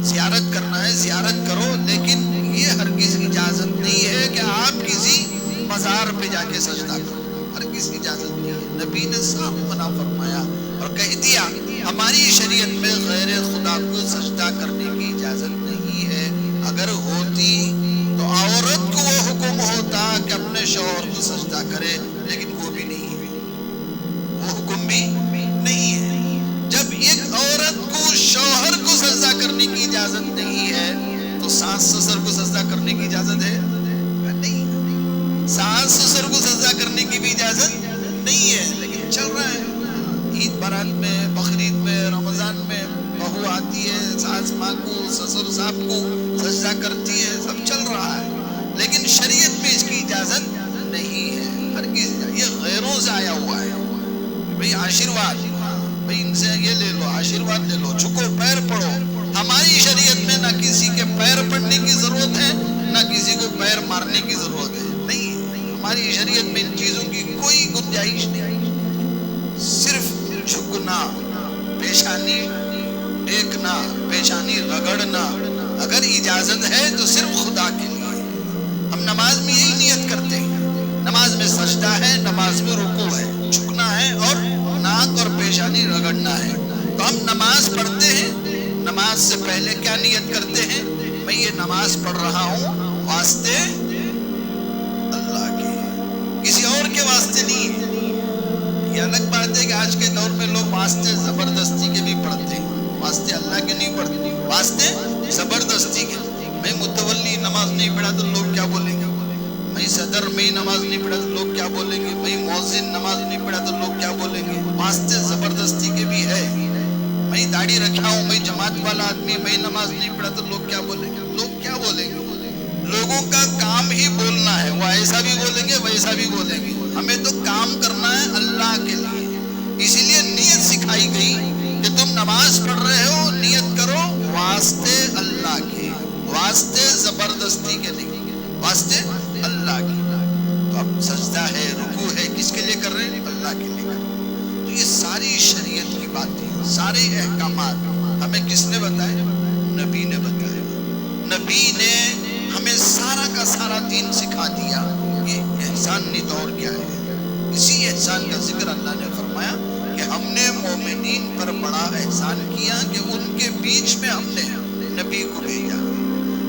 Speaker 2: زیارت کرنا ہے زیارت کرو, لیکن یہ ہرگز اجازت نہیں ہے کہ آپ کسی مزار پہ جا کے سجدہ کرو, ہرگز اجازت نہیں ہے. نبی نے صاف منع فرمایا اور کہہ دیا ہماری شریعت میں غیر خدا کو سجدہ کرنے کی اجازت نہیں ہے. اگر ہوتی تو عورت کو وہ حکم ہوتا کہ اپنے شوہر کو سجدہ کرے, لیکن وہ بھی نہیں ہے, وہ حکم بھی نہیں ہے. جب ایک عورت کو شوہر کو سجدہ کرنے کی اجازت نہیں ہے تو ساس سسر کو سجدہ کرنے کی اجازت ہے؟ نہیں. ساس سسر کو سجدہ کرنے کی بھی اجازت نہیں ہے, لیکن چل رہا ہے. عید بارات میں, بقرعید میں, رمضان میں بہو آتی ہے, ساس ماں کو, سسر صاحب کو سجدہ کرتی ہے, سب چل رہا ہے, لیکن شریعت میں اس کی اجازت نہیں ہے. ہرگز یہ غیروں سے آیا ہوا ہے. بھئی آشیرواد, بھئی ان سے یہ لے لو, آشیرواد لے لو, جھکو پیر پڑو. ہماری شریعت میں نہ کسی کے پیر پڑنے کی ضرورت ہے, نہ کسی کو پیر مارنے کی ضرورت ہے. نہیں, ہماری شریعت میں ان چیزوں کی کوئی گنجائش نہیں. صرف جھکنا, پیشانی ٹیکنا, پیشانی رگڑنا, اگر اجازت ہے تو صرف خدا کے لیے. ہم نماز میں یہی نیت کرتے ہیں, نماز میں سجدہ ہے, نماز میں رکوع ہے, جھکنا ہے اور ناک اور پیشانی رگڑنا ہے. تو ہم نماز پڑھتے ہیں, نماز سے پہلے کیا نیت کرتے ہیں؟ میں یہ نماز پڑھ رہا ہوں واسطے اللہ کے, کسی اور کے واسطے نہیں ہے. یہ الگ بات ہے کہ آج کے دور میں لوگ واسطے زبردستی کے بھی پڑھتے ہیں, واسطے اللہ کے نہیں پڑھتے, واسطے زبردستی کے. میں متولی نماز نہیں پڑھا تو لوگ کیا بولیں گے, میں صدر میں نماز نہیں پڑھا تو لوگ کیا بولیں گے, میں مؤذن نماز نہیں پڑھا تو لوگ کیا بولیں گے. واسطے زبردستی کے بھی ہے. میں داڑھی رکھا ہوں, میں جماعت والا آدمی, میں نماز نہیں پڑھا تو لوگ کیا بولیں گے. لوگ کیا بولیں گے؟ لوگوں کا کام ہی بولنا ہے, وہ ایسا بھی بولیں گے ویسا بھی بولیں گے. ہمیں تو کام کرنا ہے اللہ کے لیے. اسی لیے نیت سکھائی گئی کہ تم نماز پڑھ رہے ہو, نیت کرو واسطے اللہ کے, واسطے زبردستی کے نہیں, واسطے اللہ کے. تو اب سجدہ ہے, رکوع ہے, کس کے لیے کر رہے ہیں؟ اللہ کے لیے کر رہے ہیں. تو یہ ساری شریعت باتیں، سارے احکامات ہمیں کس نے بتائے؟ نبی نے بتایا۔ نبی نے ہمیں سارا کا سارا دین سکھا دیا۔ یہ احسانی طور کیا ہے؟ اسی احسان کا ذکر اللہ نے فرمایا کہ ہم نے مومنین پر بڑا احسان کیا کہ ان کے بیچ میں ہم نے نبی کو بھیجا۔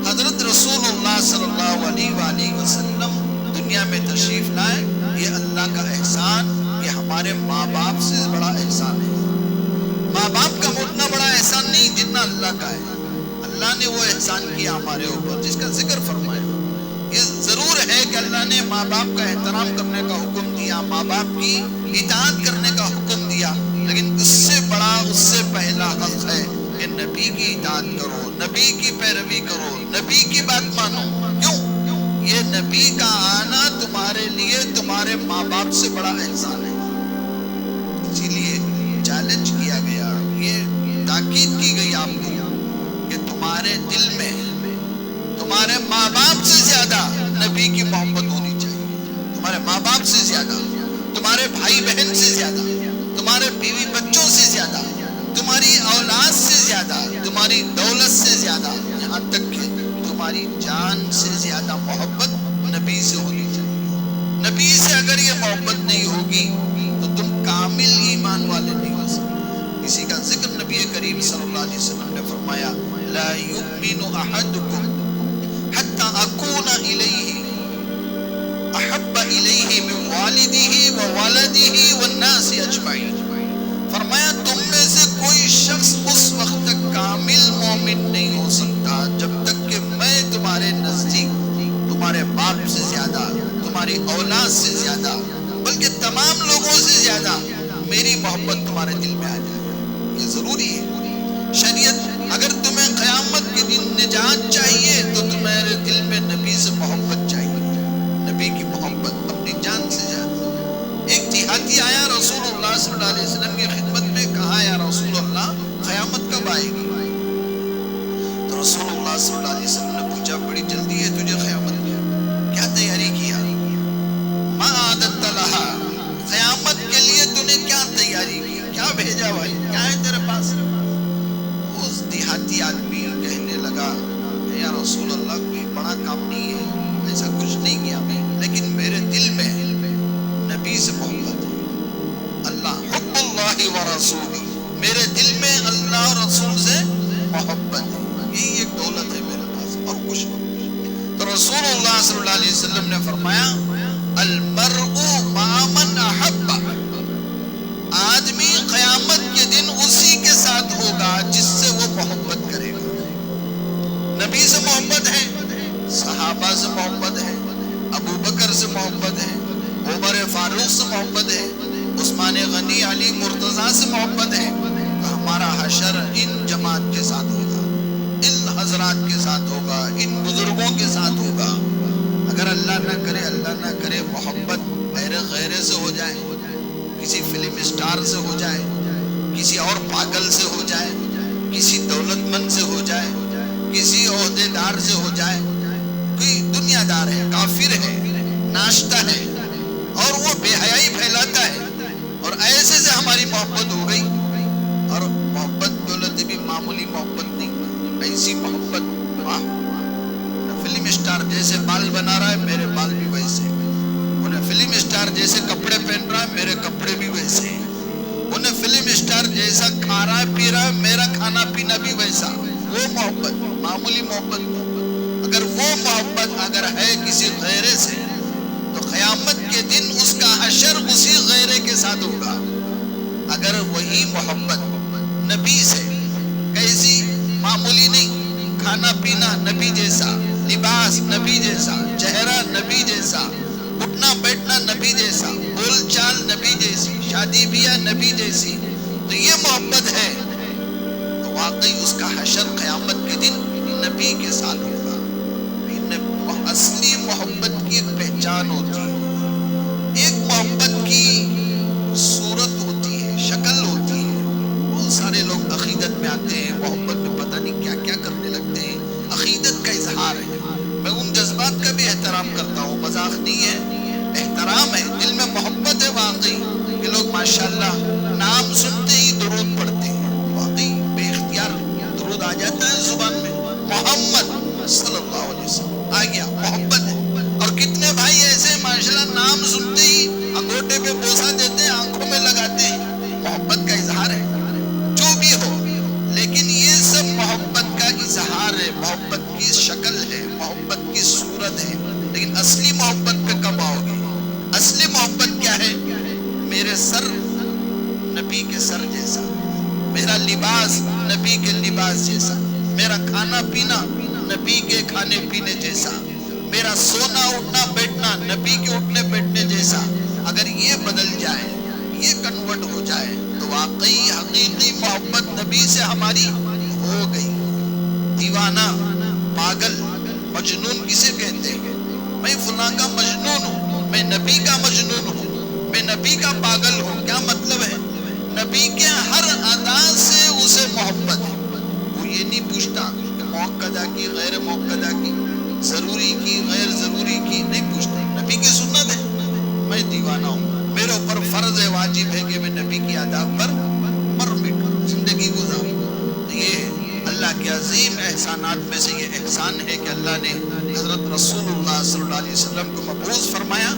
Speaker 2: حضرت رسول اللہ صلی اللہ علیہ وآلہ وسلم دنیا میں تشریف لائے، یہ اللہ کا احسان، یہ ہمارے ماں باپ سے بڑا احسان ہے۔ ماں باپ کا اتنا بڑا احسان نہیں جتنا اللہ کا ہے۔ اللہ نے وہ احسان کیا ہمارے اوپر جس کا ذکر فرمایا۔ یہ ضرور ہے کہ اللہ نے ماں باپ کا احترام کرنے کا حکم دیا، ماں باپ کی اطاعت کرنے کا حکم دیا، لیکن اس سے بڑا، اس سے پہلا حق ہے کہ نبی کی اطاعت کرو، نبی کی پیروی کرو، نبی کی بات مانو۔ کیوں؟ یہ نبی کا آنا تمہارے لیے تمہارے ماں باپ سے بڑا احسان ہے۔ اسی لیے چیلنج کیا گیا، یہ تاکید کی گئی آپ کو کہ تمہارے دل میں تمہارے ماں باپ سے زیادہ نبی کی محبت ہونی چاہیے، تمہارے ماں باپ سے زیادہ، تمہارے بھائی بہن سے زیادہ، تمہارے بیوی بچوں سے زیادہ، تمہاری اولاد سے زیادہ، تمہاری دولت سے زیادہ، یہاں تک کہ تمہاری جان سے زیادہ محبت نبی سے ہونی چاہیے۔ نبی سے اگر یہ محبت نہیں ہوگی تو تم کامل ایمان والے نہیں ہو سکتے۔ اسی کا ذکر نبی کریم صلی اللہ علیہ وسلم نے فرمایا، لا یؤمن احدکم حتی اکون الیہ احب الیہ من والدہ وولدہ والناس اجمعین۔ فرمایا تم میں سے کوئی شخص اس وقت تک کامل مومن نہیں ہو سکتا جب تک کہ میں تمہارے نزدیک تمہارے باپ سے زیادہ، تمہاری اولاد سے زیادہ، بلکہ تمام لوگوں سے زیادہ میری محبت تمہارے دل میں آ جائے۔ یہ ضروری ہے۔ شریعت اگر تمہیں قیامت کے دن نجات چاہیے تو تمہارے دل میں نبی سے محبت چاہیے، نبی کی محبت اپنی جان سے زیادہ۔ ایک دیہاتی آیا رسول اللہ صلی اللہ علیہ وسلم کی خدمت میں، کہا یا رسول اللہ قیامت کب آئے گی؟ تو رسول اللہ صلی اللہ علیہ وسلم نے پوچھا بڑی جلدی ہے تجھے قیامت کی، کیا تیاری کیا؟ ما عادت لہا، قیامت کے لیے تو نے کیا تیاری کی، کیا بھیجا بھائی، کیا ہے تیرے پاس؟ اس دیہاتی آدمی کہنے لگا کہ یا رسول اللہ کوئی بڑا کام نہیں ہے، ایسا کچھ نہیں کیا میں، لیکن میرے دل میں نبی سے محبت ہے، اللہ حب اللہ و رسول، میرے دل میں اللہ اور رسول سے محبت ہے، یہی ایک دولت ہے میرے پاس اور کچھ نہیں۔ تو رسول اللہ صلی اللہ علیہ وسلم نے فرمایا المرء مع من احب، آدمی قیامت کے دن اسی کے ساتھ ہوگا جس سے وہ محبت کرے گا۔ نبی سے محبت ہے، صحابہ سے محبت ہے، ابو بکر سے محبت ہے، عمر فاروق سے محبت ہے، عثمان غنی، علی مرتضیٰ سے محبت ہے، تو ہمارا حشر ان جماعت کے ساتھ ہوگا، ان حضرات کے ساتھ ہوگا، ان بزرگوں کے ساتھ ہوگا۔ اگر اللہ نہ کرے محبت غیرے سے ہو جائے، کسی فلم اسٹار سے ہو جائے، کسی اور پاگل سے ہو جائے، کسی دولت مند سے ہو جائے، کسی عہدے دار سے ہو جائے، کوئی دنیا دار ہے، کافر ہے، ناشتہ ہے اور وہ بے حیائی پھیلاتا ہے، اور ایسے سے ہماری محبت ہو گئی، اور محبت دولت بھی معمولی محبت نہیں، ایسی محبت، فلم اسٹار جیسے بال بنا رہا ہے میرے بال بھی ویسے، انہیں فلم اسٹار جیسے کپڑے پہن رہا ہے میرے کپڑے بھی ویسے، انہیں فلم اسٹار جیسا کھا رہا ہے پی رہا ہے میرا کھانا پینا بھی ویسا۔ وہ محبت معمولی محبت، اگر وہ محبت اگر ہے کسی غیرے سے تو قیامت کے دن اس کا حشر اسی غیرے کے ساتھ ہوگا۔ اگر وہی محبت نبی سے، کیسی؟ معمولی نہیں، کھانا پینا نبی جیسا، لباس نبی جیسا، چہرہ نبی جیسا، اٹھنا بیٹھنا نبی جیسا، بول چال نبی جیسی، شادی بیاہ نبی جیسی، تو یہ محبت ہے تو واقعی اس کا حشر قیامت کے دن نبی کے ساتھ ہوگا۔ اصلی محبت کی ایک پہچان ہوتی ہے، ایک محبت کی صورت ہوتی ہے، شکل ہوتی ہے۔ بہت سارے لوگ عقیدت میں آتے ہیں، محبت میں پتہ نہیں کیا کیا کرنے لگتے ہیں، عقیدت کا اظہار ہے۔ میں ان جذبات کا بھی احترام کرتا ہوں، مذاق نہیں ہے، احترام ہے، دل میں محبت ہے واقعی کہ لوگ ماشاءاللہ نام سن ہوتے ہی درود پڑھتے ہیں. واقعی بے اختیار درود آ جاتا ہے زبان میں. محمد صلی اللہ علیہ وسلم آ گیا، محبت ہے. اور کتنے بھائی ایسے ماشاءاللہ نام سنتے ہی انگوٹھے پہ بوسہ دیتے ہیں، آنکھوں میں لگاتے ہیں. محبت کا اظہار ہے جو بھی ہو، لیکن یہ سب محبت کا اظہار ہے، محبت کی شکل ہے، محبت کی صورت ہے. لیکن اصلی محبت پہ کب آؤ گے؟ اصلی محبت کیا ہے؟ میرے سر نبی کے سر جیسا، میرا لباس نبی کے لباس جیسا، میرا کھانا پینا نبی کے کھانے پینے جیسا، میرا سونا اٹھنا بیٹھنا نبی کے اٹھنے بیٹھنے جیسا. اگر یہ بدل جائے، یہ کنورٹ ہو جائے، تو واقعی حقیقی محبت نبی سے ہماری ہو گئی. دیوانہ، پاگل، مجنون کسے کہتے ہیں؟ میں فلاں کا مجنون ہوں، میں نبی کا مجنون ہوں، میں نبی کا پاگل ہوں. کیا مطلب ہے؟ نبی کے ہر ادا سے اسے محبت ہے. وہ یہ نہیں پوچھتا کہ موقدہ کی غیر موقدہ کی، ضروری کی غیر ضروری کی، نہیں پوچھتا. نبی کی سنت ہے. میں دیوانہ ہوں، میرے اوپر فرض ہے، واجب ہے کہ میں نبی کی ادا پر مر مٹ زندگی گزاروں. یہ اللہ کے عظیم احسانات میں سے یہ احسان ہے کہ اللہ نے حضرت رسول اللہ صلی اللہ علیہ وسلم کو مبعوث فرمایا.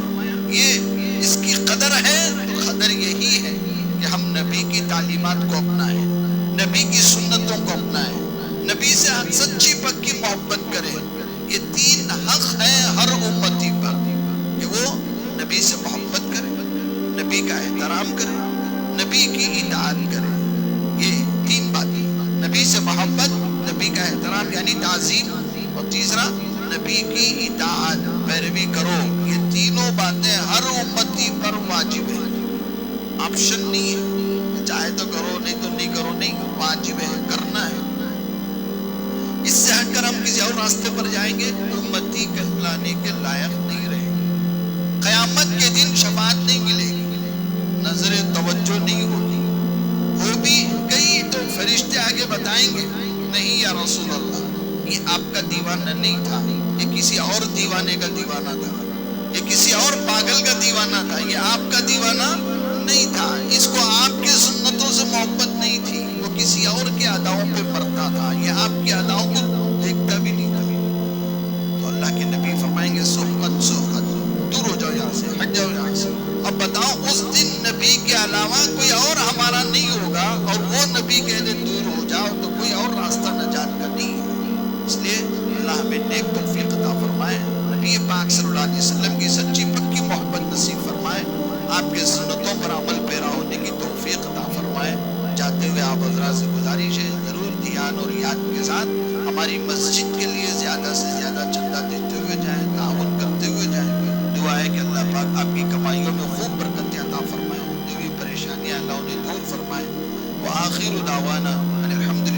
Speaker 2: یہ اس کی قدر ہے. تو قدر یہی ہے کہ ہم نبی کی تعلیمات کو اپنائیں، نبی کی سنتوں کو اپنائیں، نبی سے سچی پکی محبت کریں. یہ 3 حق ہیں ہر امتی پر کہ وہ نبی سے محبت کرے، نبی کا احترام کرے، نبی کی اطاعت کرے. یہ 3 باتیں، نبی سے محبت، نبی کا احترام یعنی تعظیم، اور تیسرا نبی کی اطاعت پیروی کرو. یہ تینوں باتیں ہر امتی پر واجب ہیں. آپشن نہیں ہے، چاہے تو کرو نہیں تو نہیں کرو، نہیں، واجب ہے، کرنا ہے. اس سے ہٹ کر ہم کسی اور راستے پر جائیں گے، امتی کہلانے کے لائق نہیں رہیں گے. قیامت کے دن شفاعت نہیں ملے گی، نظر توجہ نہیں ہوگی. ہو بھی گئی تو فرشتے آگے بتائیں گے نہیں یا رسول اللہ، یہ آپ کا دیوانہ نہیں تھا، یہ کسی اور دیوانے کا دیوانہ تھا، یہ کسی اور پاگل کا دیوانہ تھا، یہ آپ کا دیوانہ نہیں تھا. اس کو آپ کے سنتوں سے محبت نہیں تھی، وہ کسی اور کے اداؤں پہ مرتا تھا، یہ آپ کے اداؤں کو دیکھتا بھی نہیں تھا. تو اللہ کے نبی فرمائیں گے صحبت صحبت، دور ہو جاؤ یہاں سے، ہٹ جاؤ یہاں سے. اب بتاؤ اس دن نبی کے علاوہ کوئی اور ہمارا نہیں ہوگا، اور وہ نبی کہتے دور ہو جاؤ تو کوئی اور راستہ نجات کا نہیں ہے. اس لیے اللہ ہمیں نیک توفیق عطا فرمائے، نبی پاک صلی اللہ علیہ وسلم کی سچی پکی محبت نصیب فرمائے، آپ کے سنتوں پر عمل پیرا ہونے کی توفیق عطا فرمائے. جاتے ہوئے آپ حضرات سے گزارش ہے، ضرور دھیان اور یاد کے ساتھ ہماری مسجد کے لیے زیادہ سے زیادہ چندہ دیتے ہوئے جائیں، تعاون کرتے ہوئے جائیں. دعا ہے کہ اللہ پاک آپ کی کمائیوں میں خوب برکتیں عطا فرمائے، جو بھی پریشانیاں اللہ انہیں دور فرمائے. وآخر دعوانا الحمدللہ.